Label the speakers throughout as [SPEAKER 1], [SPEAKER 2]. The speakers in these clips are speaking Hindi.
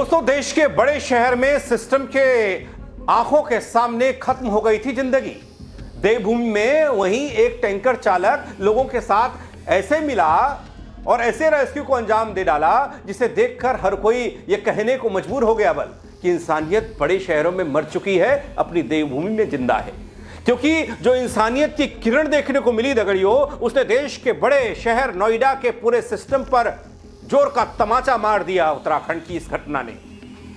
[SPEAKER 1] दोस्तों, देश के बड़े शहर में सिस्टम के आंखों के सामने खत्म हो गई थी जिंदगी। देवभूमि में वहीं एक टैंकर चालक लोगों के साथ ऐसे मिला और ऐसे रेस्क्यू को अंजाम दे डाला जिसे देखकर हर कोई यह कहने को मजबूर हो गया बल कि इंसानियत बड़े शहरों में मर चुकी है, अपनी देवभूमि में जिंदा है। क्योंकि जो इंसानियत की किरण देखने को मिली दगड़ियों, उसने देश के बड़े शहर नोएडा के पूरे सिस्टम पर जोर का तमाचा मार दिया। उत्तराखंड की इस घटना ने,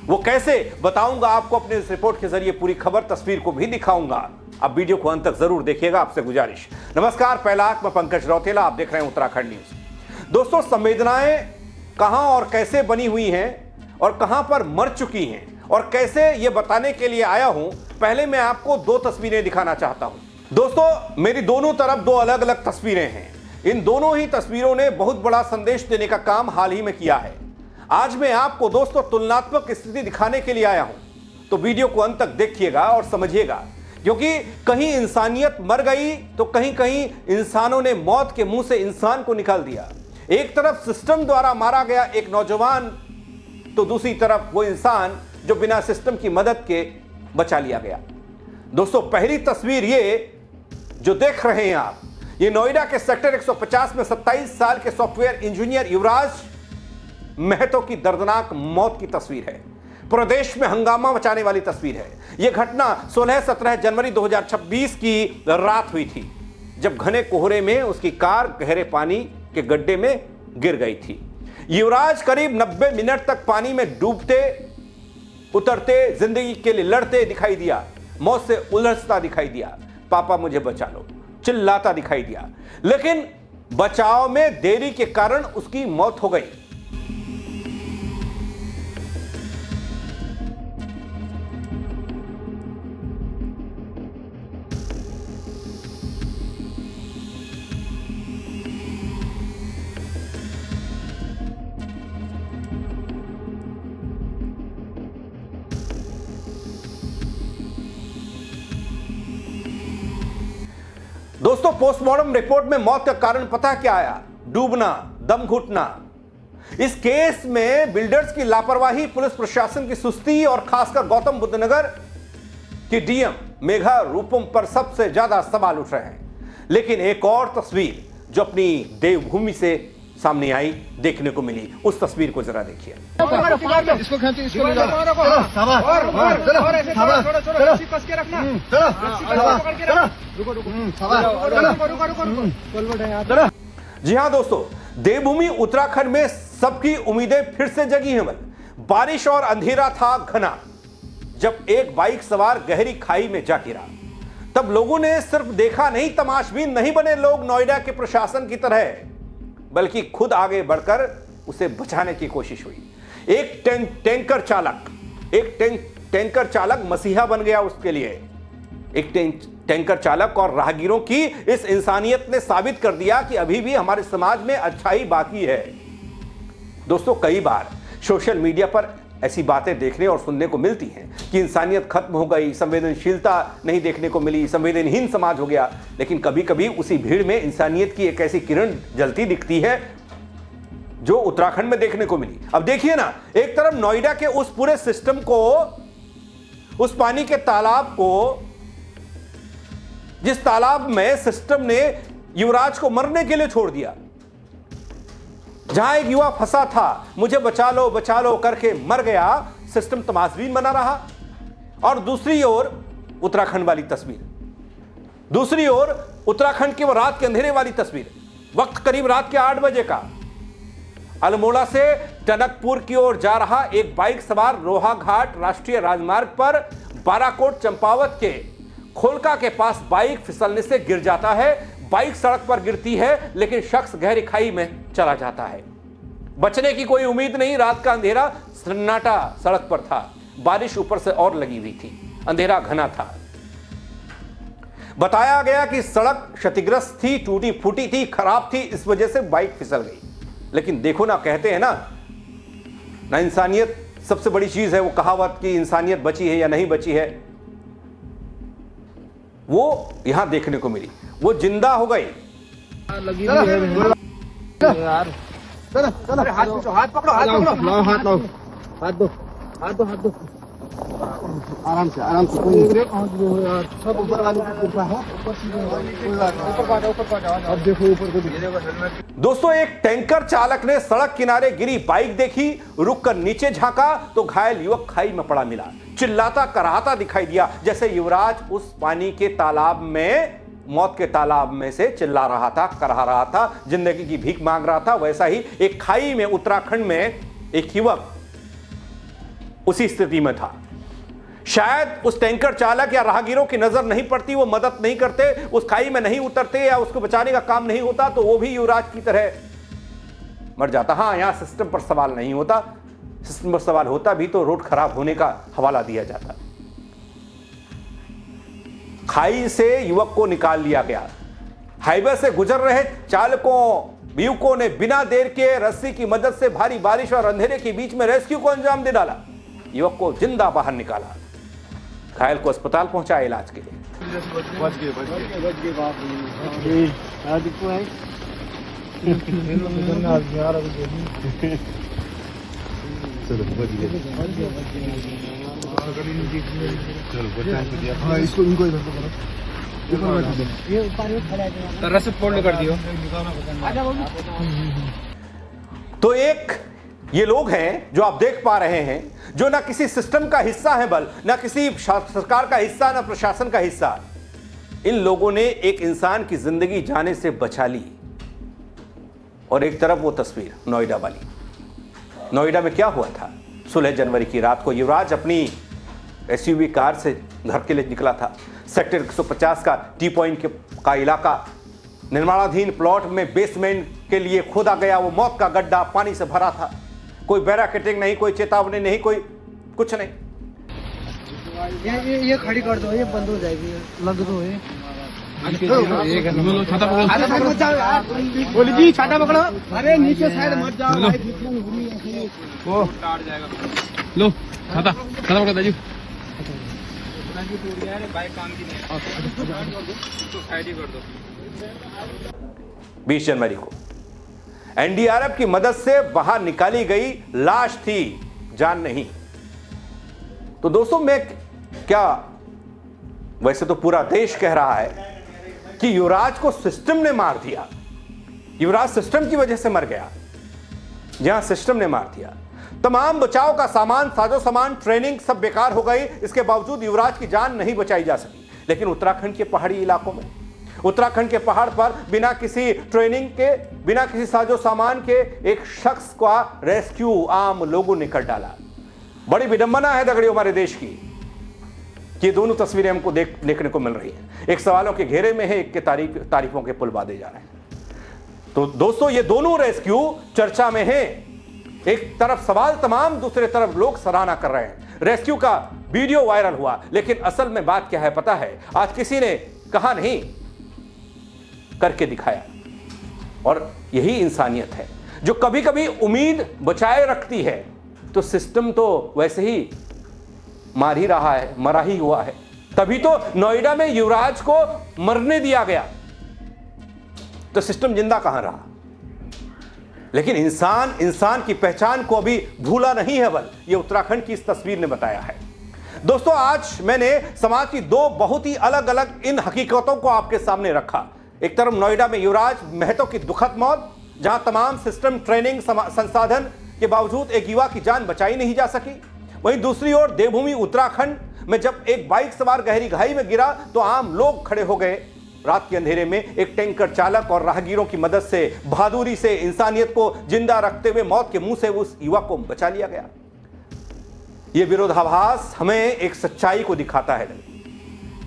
[SPEAKER 1] वो कैसे बताऊंगा आपको अपने इस रिपोर्ट के जरिए। पूरी खबर तस्वीर को भी दिखाऊंगा। आप वीडियो को अंत तक जरूर देखिएगा, आपसे गुजारिश। नमस्कार, पहला मैं पंकज रौतेला, आप देख रहे हैं उत्तराखंड न्यूज। दोस्तों, संवेदनाएं कहां और कैसे बनी हुई हैं और कहां पर मर चुकी हैं और कैसे ये बताने के लिए आया हूं। पहले मैं आपको दो तस्वीरें दिखाना चाहता हूं। दोस्तों, मेरी दोनों तरफ दो अलग अलग तस्वीरें हैं। इन दोनों ही तस्वीरों ने बहुत बड़ा संदेश देने का काम हाल ही में किया है। आज मैं आपको दोस्तों तुलनात्मक स्थिति दिखाने के लिए आया हूं, तो वीडियो को अंत तक देखिएगा और समझिएगा। क्योंकि कहीं इंसानियत मर गई तो कहीं कहीं इंसानों ने मौत के मुंह से इंसान को निकाल दिया। एक तरफ सिस्टम द्वारा मारा गया एक नौजवान, तो दूसरी तरफ वो इंसान जो बिना सिस्टम की मदद के बचा लिया गया। दोस्तों, पहली तस्वीर ये जो देख रहे हैं आप, ये नोएडा के सेक्टर 150 में 27 साल के सॉफ्टवेयर इंजीनियर युवराज महतो की दर्दनाक मौत की तस्वीर है। पूरे देश में हंगामा मचाने वाली तस्वीर है। यह घटना 16-17 जनवरी 2026 की रात हुई थी, जब घने कोहरे में उसकी कार गहरे पानी के गड्ढे में गिर गई थी। युवराज करीब 90 मिनट तक पानी में डूबते उतरते, जिंदगी के लिए लड़ते दिखाई दिया, मौत से उलझता दिखाई दिया। पापा मुझे बचा लो चिल्लाता दिखाई दिया, लेकिन बचाव में देरी के कारण उसकी मौत हो गई। दोस्तों, पोस्टमार्टम रिपोर्ट में मौत का कारण पता क्या आया? डूबना, दम घुटना। इस केस में बिल्डर्स की लापरवाही, पुलिस प्रशासन की सुस्ती और खासकर गौतम बुद्ध नगर की डीएम मेघा रूपम पर सबसे ज्यादा सवाल उठ रहे हैं। लेकिन एक और तस्वीर जो अपनी देवभूमि से सामने आई, देखने को मिली, उस तस्वीर को जरा देखिए।
[SPEAKER 2] इसको खींचो, इसको ले जाओ।
[SPEAKER 1] जी हाँ दोस्तों, देवभूमि उत्तराखंड में सबकी उम्मीदें फिर से जगी हैं। बारिश और अंधेरा था घना, जब एक बाइक सवार गहरी खाई में जा गिरा। तब लोगों ने सिर्फ देखा नहीं, तमाशबीन नहीं बने लोग नोएडा के प्रशासन की तरह, बल्कि खुद आगे बढ़कर उसे बचाने की कोशिश हुई। एक टैंकर चालक मसीहा बन गया उसके लिए। एक टैंकर चालक और राहगीरों की इस इंसानियत ने साबित कर दिया कि अभी भी हमारे समाज में अच्छाई बाकी है। दोस्तों, कई बार सोशल मीडिया पर ऐसी बातें देखने और सुनने को मिलती हैं कि इंसानियत खत्म हो गई, संवेदनशीलता नहीं देखने को मिली, संवेदनहीन समाज हो गया। लेकिन कभी कभी उसी भीड़ में इंसानियत की एक ऐसी किरण जलती दिखती है जो उत्तराखंड में देखने को मिली। अब देखिए ना, एक तरफ नोएडा के उस पूरे सिस्टम को, उस पानी के तालाब को, जिस तालाब में सिस्टम ने युवराज को मरने के लिए छोड़ दिया, जहां एक युवा फंसा था, मुझे बचा लो करके मर गया, सिस्टम तमाशबीन बना रहा। और दूसरी ओर उत्तराखंड वाली तस्वीर, दूसरी ओर उत्तराखंड की वो रात के अंधेरे वाली तस्वीर। वक्त करीब रात के 8 बजे का, अल्मोड़ा से टनकपुर की ओर जा रहा एक बाइक सवार रोहाघाट राष्ट्रीय राजमार्ग पर बाराकोट चंपावत के खोलका के पास बाइक फिसलने से गिर जाता है। बाइक सड़क पर गिरती है, लेकिन शख्स गहरी खाई में चला जाता है। बचने की कोई उम्मीद नहीं। रात का अंधेरा सन्नाटा सड़क पर था, बारिश ऊपर से और लगी हुई थी, अंधेरा घना था। बताया गया कि सड़क क्षतिग्रस्त थी, टूटी फूटी थी, खराब थी, इस वजह से बाइक फिसल गई। लेकिन देखो ना, कहते हैं ना इंसानियत सबसे बड़ी चीज है। वो कहावत कि इंसानियत बची है या नहीं बची है, वो यहां देखने को मिली। वो जिंदा हो गई।
[SPEAKER 2] लगी हुई है यार। चलो हाथ पकड़ो, हाथ पकड़ो, हाथ पकड़ो, हाथ दो, हाथ दो आराम से यार सब ऊपर वाले की कृपा है ऊपर अब देखो ऊपर को
[SPEAKER 1] दोस्तों, एक टैंकर चालक ने सड़क किनारे गिरी बाइक देखी, रुककर नीचे झांका तो घायल युवक खाई में पड़ा मिला। चिल्लाता कराहता दिखाई दिया, जैसे युवराज उस पानी के तालाब में, मौत के तालाब में से चिल्ला रहा था, कराह रहा था, जिंदगी की भीख मांग रहा था। वैसा ही एक खाई में उत्तराखंड में एक युवक उसी स्थिति में था। शायद उस टैंकर चालक या राहगीरों की नजर नहीं पड़ती, वो मदद नहीं करते, उस खाई में नहीं उतरते या उसको बचाने का काम नहीं होता, तो वो भी युवराज की तरह मर जाता। हां, यहां सिस्टम पर सवाल नहीं होता, सिस्टम पर सवाल होता भी तो रोड खराब होने का हवाला दिया जाता। खाई से युवक को निकाल लिया गया। हाईवे से गुजर रहे चालकों, युवकों ने बिना देर के रस्सी की मदद से भारी बारिश और अंधेरे के बीच में रेस्क्यू को अंजाम दे डाला। युवक को जिंदा बाहर निकाला, घायल को अस्पताल पहुंचाया इलाज के लिए।
[SPEAKER 2] बच गए बाप रे आज को है चलो बच गए हाँ इसको इनको इधर तो रस्सी फोल्ड कर दियो।
[SPEAKER 1] तो एक ये लोग हैं जो आप देख पा रहे हैं, जो ना किसी सिस्टम का हिस्सा है, बल ना किसी सरकार का हिस्सा, ना प्रशासन का हिस्सा। इन लोगों ने एक इंसान की जिंदगी जाने से बचा ली। और एक तरफ वो तस्वीर नोएडा वाली। नोएडा में क्या हुआ था? 16 जनवरी की रात को युवराज अपनी एसयूवी कार से घर के लिए निकला था। सेक्टर 150 का टी पॉइंट का इलाका, निर्माणाधीन प्लॉट में बेसमेंट के लिए खोदा गया वो मौत का गड्ढा पानी से भरा था। कोई बैरिकेडिंग नहीं, कोई चेतावनी नहीं, कोई कुछ नहीं।
[SPEAKER 2] ये खड़ी कर दो, ये बंद हो जाएगी, लग दो ये। बोली जी छाता पकड़ो, अरे नीचे साइड मत जाओ, वो
[SPEAKER 3] लो छाता पकड़ो दाजू।
[SPEAKER 2] बाइक काम की नहीं,
[SPEAKER 1] 20 जनवरी को एनडीआरएफ की मदद से बाहर निकाली गई लाश थी, जान नहीं। तो दोस्तों, मैं क्या, वैसे तो पूरा देश कह रहा है कि युवराज को सिस्टम ने मार दिया, युवराज सिस्टम की वजह से मर गया। जहां सिस्टम ने मार दिया, तमाम बचाव का सामान, साजो सामान, ट्रेनिंग सब बेकार हो गई। इसके बावजूद युवराज की जान नहीं बचाई जा सकी। लेकिन उत्तराखंड के पहाड़ी इलाकों में, उत्तराखंड के पहाड़ पर बिना किसी ट्रेनिंग के, बिना किसी साजो सामान के एक शख्स का रेस्क्यू आम लोगों ने कर डाला। बड़ी विडंबना है दगड़ियों हमारे देश की। ये दोनों तस्वीरें हमको देखने को मिल रही हैं। एक सवालों के घेरे में है, एक के तारीफों के पुल बांधे जा रहे हैं। तो दोस्तों, ये दोनों रेस्क्यू चर्चा में है। एक तरफ सवाल तमाम, दूसरे तरफ लोग सराहना कर रहे हैं। रेस्क्यू का वीडियो वायरल हुआ, लेकिन असल में बात क्या है पता है? आज किसी ने कहा नहीं, करके दिखाया। और यही इंसानियत है जो कभी कभी उम्मीद बचाए रखती है। तो सिस्टम तो वैसे ही मार ही रहा है, मरा ही हुआ है। तभी तो नोएडा में युवराज को मरने दिया गया, तो सिस्टम जिंदा कहां रहा? लेकिन इंसान की पहचान को अभी भूला नहीं है, बल ये उत्तराखंड की इस तस्वीर ने बताया है। दोस्तों, आज मैंने समाज की दो बहुत ही अलग अलग इन हकीकतों को आपके सामने रखा। एक तरफ नोएडा में युवराज महतो की दुखद मौत, जहां तमाम सिस्टम, ट्रेनिंग, संसाधन के बावजूद एक युवा की जान बचाई नहीं जा सकी। वहीं दूसरी ओर देवभूमि उत्तराखंड में जब एक बाइक सवार गहरी खाई में गिरा तो आम लोग खड़े हो गए। रात के अंधेरे में एक टैंकर चालक और राहगीरों की मदद से, बहादुरी से, इंसानियत को जिंदा रखते हुए मौत के मुंह से उस युवा को बचा लिया गया। यह विरोधाभास हमें एक सच्चाई को दिखाता है।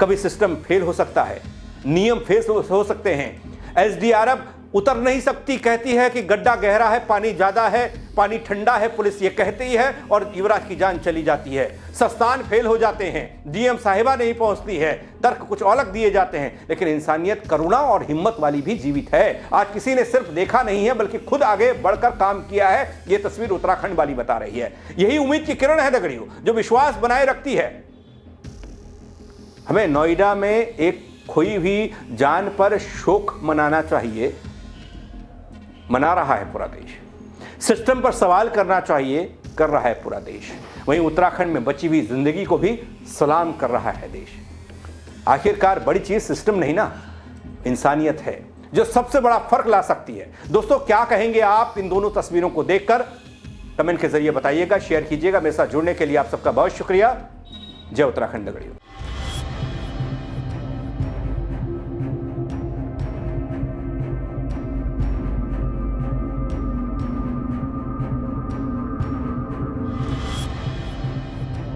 [SPEAKER 1] कभी सिस्टम फेल हो सकता है, नियम फेल हो सकते हैं। एसडीआरएफ उतर नहीं सकती, कहती है कि गड्ढा गहरा है, पानी ज्यादा है, पानी ठंडा है, पुलिस ये कहती है और युवराज की जान चली जाती है। संस्थान फेल हो जाते हैं, डीएम साहिबा नहीं पहुंचती है, तर्क कुछ अलग दिए जाते हैं। लेकिन इंसानियत, करुणा और हिम्मत वाली भी जीवित है। आज किसी ने सिर्फ देखा नहीं है, बल्कि खुद आगे बढ़कर काम किया है। यह तस्वीर उत्तराखंड वाली बता रही है। यही उम्मीद की किरण है दगड़ियों, जो विश्वास बनाए रखती है। हमें नोएडा में एक खोई हुई जान पर शोक मनाना चाहिए, मना रहा है पूरा देश। सिस्टम पर सवाल करना चाहिए, कर रहा है पूरा देश। वहीं उत्तराखंड में बची हुई जिंदगी को भी सलाम कर रहा है देश। आखिरकार बड़ी चीज सिस्टम नहीं ना, इंसानियत है जो सबसे बड़ा फर्क ला सकती है। दोस्तों, क्या कहेंगे आप इन दोनों तस्वीरों को देखकर? कमेंट के जरिए बताइएगा, शेयर कीजिएगा। मेरे साथ जुड़ने के लिए आप सबका बहुत शुक्रिया। जय उत्तराखंड दगड़ियों।